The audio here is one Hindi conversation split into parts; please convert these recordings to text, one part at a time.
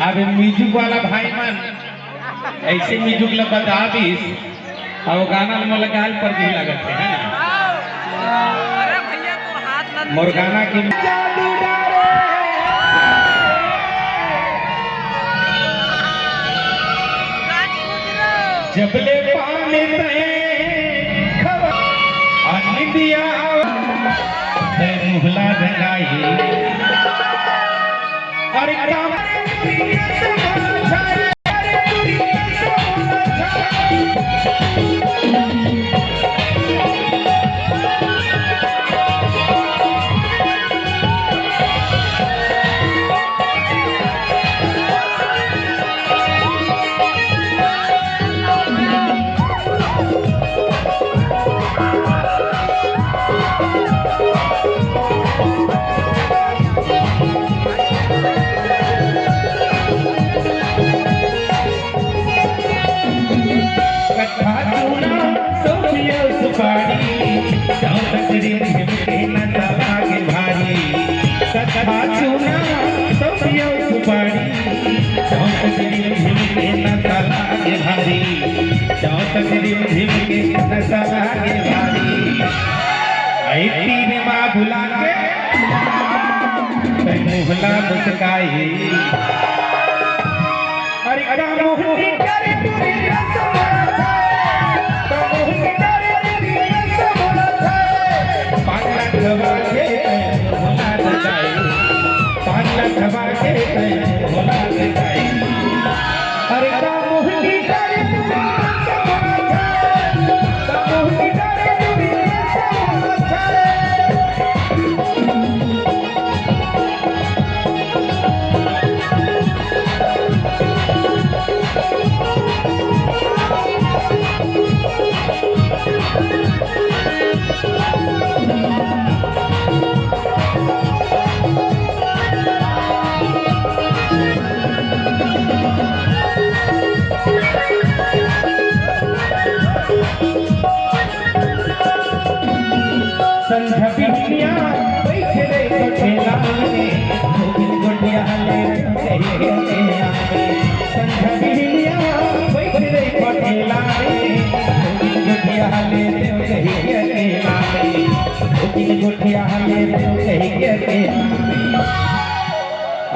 अब म्यूजिक वाला भाई मन ऐसे म्यूजिक ला बता दीस और गाना में लगाल पर दी लगत है ना। अरे भैया तोर हाथ लग मोर गाना की जबले पानी ते खबर दिया ते मुहला लगाई अरे काम भुला के मुहला मुस्काई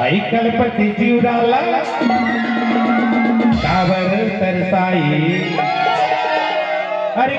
अरे कलपति जीवराला काबर तरसाई अरे